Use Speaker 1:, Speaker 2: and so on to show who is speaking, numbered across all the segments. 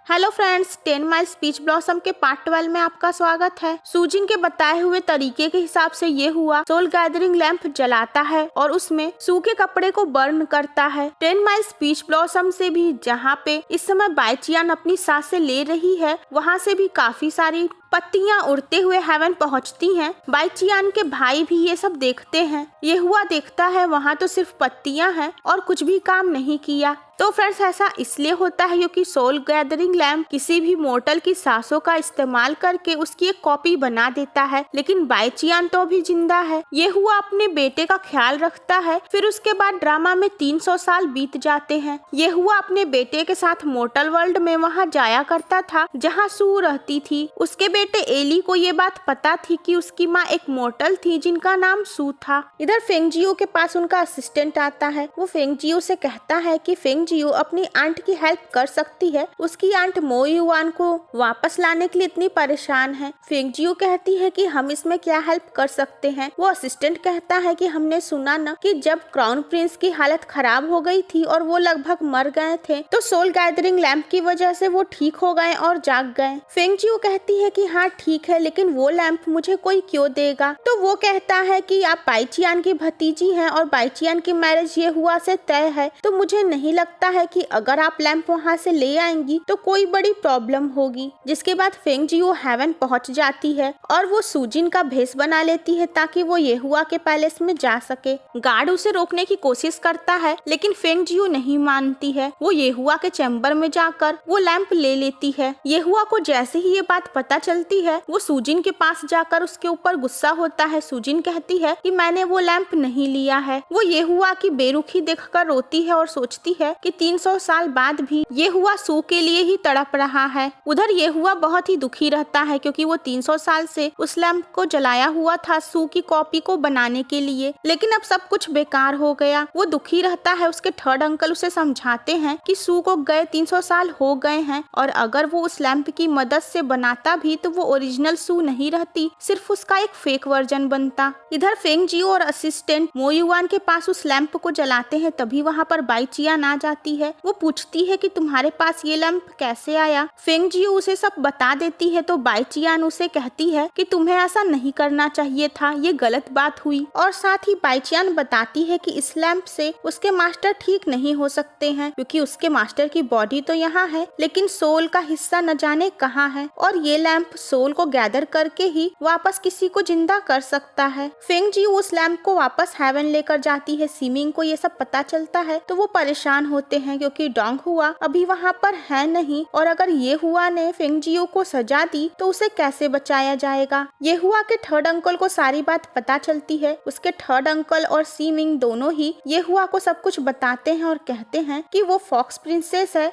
Speaker 1: Hello friends, 10 miles peach blossom के part 12 में आपका स्वागत है। सूजिन के बताए हुए तरीके के हिसाब से ये हुआ सोल गैदरिंग लैंप जलाता है और उसमें सूखे कपड़े को बर्न करता है। 10 माइल्स पीच ब्लॉसम से भी, जहाँ पे इस समय बाईचियान अपनी सांसें ले रही है, वहाँ से भी काफी सारी पत्तियां उड़ते हुए हेवन पहुंचती हैं। बाईचियान के भाई भी ये सब देखते हैं। ये हुआ देखता है वहाँ तो सिर्फ पत्तियां हैं और कुछ भी काम नहीं किया। तो फ्रेंड्स, ऐसा इसलिए होता है क्योंकि सोल गैदरिंग लैंप किसी भी मोर्टल की सांसों का इस्तेमाल करके उसकी एक कॉपी बना देता है, लेकिन बाईचियान तो अभी जिंदा है। ये हुआ अपने बेटे का ख्याल रखता है। फिर उसके बाद ड्रामा में 300 साल बीत जाते हैं। ये हुआ अपने बेटे के साथ मोर्टल वर्ल्ड में वहाँ जाया करता था जहाँ सू रहती थी। उसके बेटे एली को ये बात पता थी कि उसकी माँ एक मोर्टल थी जिनका नाम सू था। इधर फेंगजियो के पास उनका असिस्टेंट आता है। वो फेंगजियो से कहता है कि फेंगजियो अपनी आंट की हेल्प कर सकती है। उसकी आंट मो युआन को वापस लाने के लिए इतनी परेशान है। फेंगजियो कहती है कि हम इसमें क्या हेल्प कर सकते हैं। वो असिस्टेंट कहता है कि हमने सुना न कि जब क्राउन प्रिंस की हालत खराब हो गई थी और वो लगभग मर गए थे, तो सोल गैदरिंग लैंप की वजह से वो ठीक हो गए और जाग गए। फेंगजियो कहती है कि हाँ ठीक है, लेकिन वो लैंप मुझे कोई क्यों देगा। तो वो कहता है कि आप बाईचियान की भतीजी हैं और बाईचियान की मैरिज ये हुआ से तय है, तो मुझे नहीं लगता है कि अगर आप लैंप वहाँ से ले आएंगी तो कोई बड़ी प्रॉब्लम होगी। जिसके बाद फेंगजियो हेवन पहुँच जाती है और वो सूजिन का भेष बना लेती है ताकि वो ये हुआ के पैलेस में जा सके। गार्ड उसे रोकने की कोशिश करता है, लेकिन फेंगजियो नहीं मानती है। वो ये हुआ के चैम्बर में जाकर वो लैंप ले लेती है। ये हुआ को जैसे ही ये बात पता चलती है, वो सूजिन के पास जाकर उसके ऊपर गुस्सा होता है। सूजिन कहती है कि मैंने वो लैंप नहीं लिया है। वो ये हुआ की बेरुखी देखकर रोती है और सोचती है कि 300 साल बाद भी ये हुआ सू के लिए ही तड़प रहा है। उधर ये हुआ बहुत ही दुखी रहता है क्योंकि वो 300 साल से उस लैंप को जलाया हुआ था सू की कॉपी को बनाने के लिए, लेकिन अब सब कुछ बेकार हो गया। वो दुखी रहता है। उसके थर्ड अंकल उसे समझाते हैं कि सू को गए 300 साल हो गए हैं और अगर वो उस लैंप की मदद से बनाता भी तो वो ओरिजिनल सू नहीं रहती, सिर्फ उसका एक फेक वर्जन बनता। इधर फेंगजियो और असिस्टेंट मो युआन के पास उस लैंप को जलाते हैं, तभी वहाँ पर बाईचियान आ जाती है। वो पूछती है कि तुम्हारे पास ये लैंप कैसे आया। फेंगजियो उसे सब बता देती है तो बाईचियान उसे कहती है कि तुम्हें ऐसा नहीं करना चाहिए था, ये गलत बात हुई। और साथ ही बाईचियान बताती है कि इस लैंप से उसके मास्टर ठीक नहीं हो सकते हैं क्योंकि उसके मास्टर की बॉडी तो यहाँ है लेकिन सोल का हिस्सा न जाने कहाँ है, और ये लैंप सोल को गैदर करके ही वापस किसी को जिंदा कर सकता है। फेंगजियो उस लैंप को वापस हेवन लेकर जाती है। सीमिंग को ये सब पता चलता है तो वो परेशान होते हैं क्योंकि डोंग हुआ अभी वहाँ पर है नहीं, और अगर ये हुआ ने फेंगजियो को सजा दी तो उसे कैसे बचाया जाएगा। ये हुआ के थर्ड अंकल को सारी बात पता चलती है। उसके थर्ड अंकल और सीमिंग दोनों ही ये हुआ को सब कुछ बताते हैं और कहते हैं कि वो फॉक्स प्रिंसेस है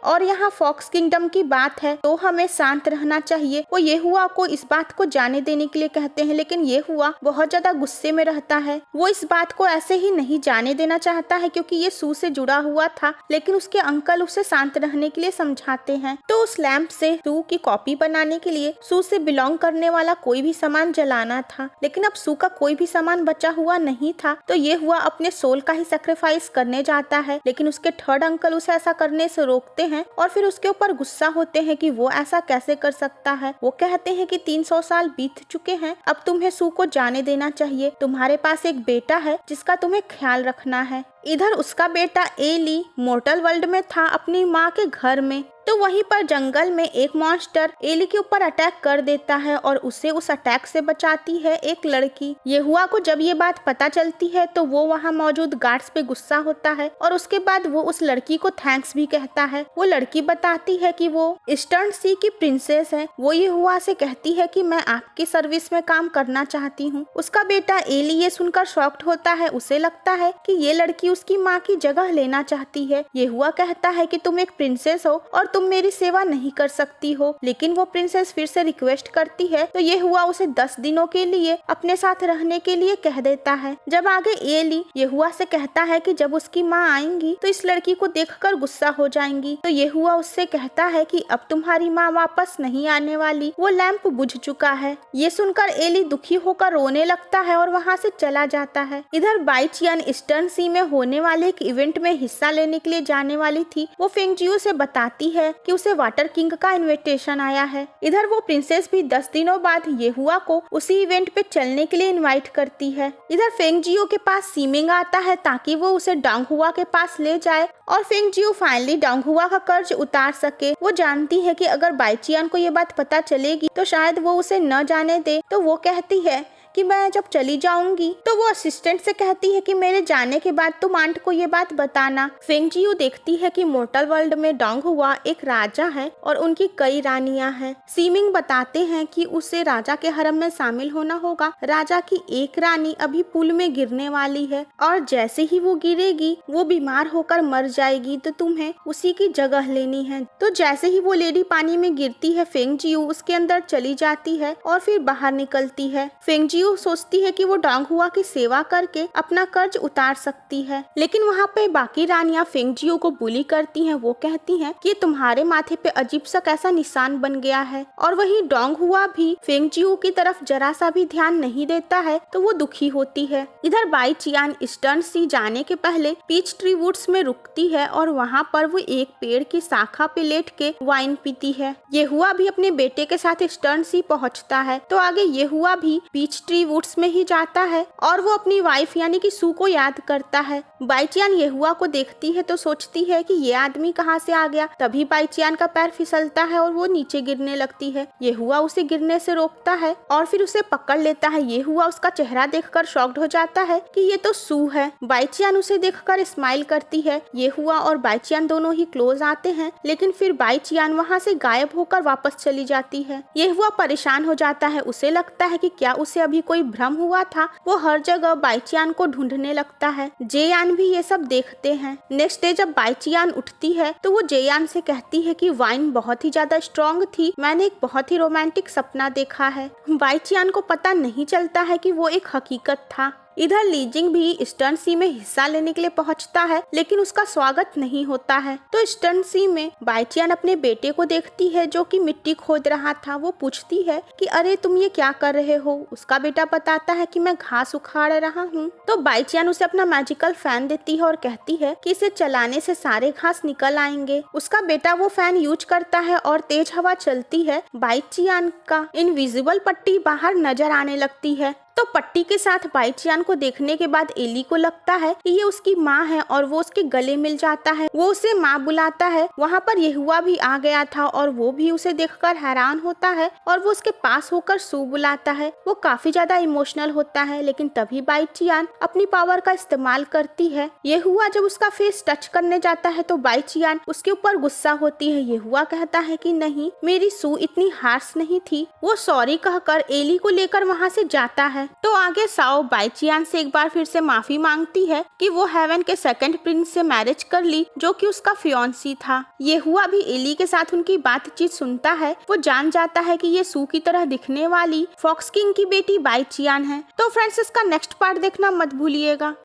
Speaker 1: और यहाँ फॉक्स किंगडम की बात है तो हमें शांत रहना चाहिए। वो ये हुआ को इस बात को जाने देने के लिए कहते हैं, लेकिन ये हुआ बहुत ज्यादा गुस्से में रहता है। वो इस बात को ऐसे ही नहीं जाने देना चाहता है क्योंकि ये सू से जुड़ा हुआ था, लेकिन उसके अंकल उसे शांत रहने के लिए समझाते हैं। तो उस लैंप से सू की कॉपी बनाने के लिए सू से बिलोंग करने वाला कोई भी सामान जलाना था, लेकिन अब सू का कोई भी सामान बचा हुआ नहीं था। तो ये हुआ अपने सोल का ही सेक्रीफाइस करने जाता है, लेकिन उसके थर्ड अंकल उसे ऐसा करने से रोकते हैं और फिर उसके ऊपर गुस्सा होते हैं कि वो ऐसा कैसे कर सकता है। वो कहते हैं कि 300 साल बीत चुके हैं, अब तुम्हें सू को जाने देना चाहिए। तुम्हारे पास एक बेटा है जिसका तुम्हें ख्याल रखना है। इधर उसका बेटा एली मोर्टल वर्ल्ड में था अपनी माँ के घर में, तो वहीं पर जंगल में एक मॉन्स्टर एली के ऊपर अटैक कर देता है और उसे उस अटैक से बचाती है एक लड़की। ये हुआ को जब ये बात पता चलती है तो वो वहाँ मौजूद गार्ड्स पे गुस्सा होता है और उसके बाद वो उस लड़की को थैंक्स भी कहता है। वो लड़की बताती है कि वो ईस्टर्न सी की प्रिंसेस है। वो ये हुआ से कहती है कि मैं आपकी सर्विस में काम करना चाहती हूँ। उसका बेटा एली ये सुनकर शॉक्ड होता है। उसे लगता है कि ये लड़की उसकी माँ की जगह लेना चाहती है। ये हुआ कहता है कि तुम एक प्रिंसेस हो और तुम मेरी सेवा नहीं कर सकती हो, लेकिन वो प्रिंसेस फिर से रिक्वेस्ट करती है तो ये हुआ उसे 10 दिनों के लिए अपने साथ रहने के लिए कह देता है। जब आगे एली ये हुआ से कहता है कि जब उसकी माँ आएंगी तो इस लड़की को देखकर गुस्सा हो जाएंगी, तो ये हुआ उससे कहता है कि अब तुम्हारी माँ वापस नहीं आने वाली, वो लैंप बुझ चुका है। ये सुनकर एली दुखी होकर रोने लगता है और वहाँ से चला जाता है। इधर बाईचियान ईस्टर्न सी में होने वाले एक इवेंट में हिस्सा लेने के लिए जाने वाली थी। वो फेंगजियो से बताती है है कि उसे वाटर किंग का इनविटेशन आया है। इधर वो प्रिंसेस भी 10 दिनों बाद ये हुआ को उसी इवेंट पे चलने के लिए इनवाइट करती है। इधर फेंग जियो के पास सीमिंग आता है ताकि वो उसे डांग हुआ के पास ले जाए और फेंग जियो फाइनली डांग हुआ का कर्ज उतार सके। वो जानती है कि अगर बाईचियान को ये बात पता चलेगी तो शायद वो उसे न जाने दे, तो वो कहती है कि मैं जब चली जाऊंगी तो वो असिस्टेंट से कहती है कि मेरे जाने के बाद तुम आंट को ये बात बताना। फेंग जियो देखती है कि मोर्टल वर्ल्ड में डांग हुआ एक राजा है और उनकी कई रानियां हैं। सीमिंग बताते हैं कि उसे राजा के हरम में शामिल होना होगा। राजा की एक रानी अभी पुल में गिरने वाली है और जैसे ही वो गिरेगी वो बीमार होकर मर जाएगी, तो तुम्हें उसी की जगह लेनी है। तो जैसे ही वो लेडी पानी में गिरती है फेंग जियो उसके अंदर चली जाती है और फिर बाहर निकलती है। फेंग जियो सोचती है कि वो डांग हुआ की सेवा करके अपना कर्ज उतार सकती है, लेकिन वहाँ पे बाकी रानियां फेंग जियो को बुली करती हैं। वो कहती हैं कि तुम्हारे माथे पे अजीब सा कैसा निशान बन गया है, और वही डांग हुआ भी फेंग जियो की तरफ जरा सा भी ध्यान नहीं देता है, तो वो दुखी होती है। इधर बाईचियान ईस्टर्न सी जाने के पहले पीच ट्री वुड्स में रुकती है और वहाँ पर वो एक पेड़ की शाखा पे लेट के वाइन पीती है। ये हुआ भी अपने बेटे के साथ ईस्टर्न सी पहुँचता है, तो आगे ये हुआ भी पीच ट्री वुड्स में ही जाता है और वो अपनी वाइफ यानी कि सू को याद करता है। बाईचियान ये हुआ को देखती है तो सोचती है कि ये आदमी कहाँ से आ गया। तभी बाईचियान का पैर फिसलता है और वो नीचे गिरने लगती है। ये हुआ उसे गिरने से रोकता है और फिर उसे पकड़ लेता है। ये हुआ उसका चेहरा देखकर शॉक्ड हो जाता है कि ये तो सू है। बाईचियान उसे देखकर स्माइल करती है। ये हुआ और बाईचियान दोनों ही क्लोज आते हैं, लेकिन फिर बाईचियान वहाँ से गायब होकर वापस चली जाती है। ये हुआ परेशान हो जाता है। उसे लगता है कि क्या उसे अभी कोई भ्रम हुआ था। वो हर जगह बाईचियान को ढूंढने लगता है। जेयान भी ये सब देखते हैं। नेक्स्ट डे जब बाईचियान उठती है तो वो जेयान से कहती है कि वाइन बहुत ही ज्यादा स्ट्रॉन्ग थी, मैंने एक बहुत ही रोमांटिक सपना देखा है। बाईचियान को पता नहीं चलता है कि वो एक हकीकत था। इधर लीजिंग भी ईस्टर्न सी में हिस्सा लेने के लिए पहुंचता है, लेकिन उसका स्वागत नहीं होता है। तो ईस्टर्न सी में बाईचियान अपने बेटे को देखती है जो कि मिट्टी खोद रहा था। वो पूछती है कि अरे तुम ये क्या कर रहे हो। उसका बेटा बताता है कि मैं घास उखाड़ रहा हूँ। तो बाईचियान उसे अपना मैजिकल फैन देती है और कहती है कि इसे चलाने से सारे घास निकल आएंगे। उसका बेटा वो फैन यूज करता है और तेज हवा चलती है। बाईचियान का इनविजिबल पट्टी बाहर नजर आने लगती है। तो पट्टी के साथ बाईचियान को देखने के बाद एली को लगता है कि ये उसकी माँ है और वो उसके गले मिल जाता है। वो उसे माँ बुलाता है। वहाँ पर ये हुआ भी आ गया था और वो भी उसे देखकर हैरान होता है और वो उसके पास होकर सू बुलाता है। वो काफी ज्यादा इमोशनल होता है, लेकिन तभी बाईचियान अपनी पावर का इस्तेमाल करती है। ये हुआ जब उसका फेस टच करने जाता है तो बाईचियान उसके ऊपर गुस्सा होती है। ये हुआ कहता है कि नहीं, मेरी सू इतनी हार्श नहीं थी। वो सॉरी कहकर एली को लेकर वहाँ से जाता है। तो आगे साओ बाईचियान से एक बार फिर से माफी मांगती है कि वो हेवन के सेकंड प्रिंस से मैरिज कर ली जो कि उसका फियांसी था। ये हुआ भी एली के साथ उनकी बातचीत सुनता है। वो जान जाता है कि ये सू की तरह दिखने वाली फॉक्स किंग की बेटी बाईचियान है। तो फ्रेंड्स, इसका नेक्स्ट पार्ट देखना मत भूलिएगा।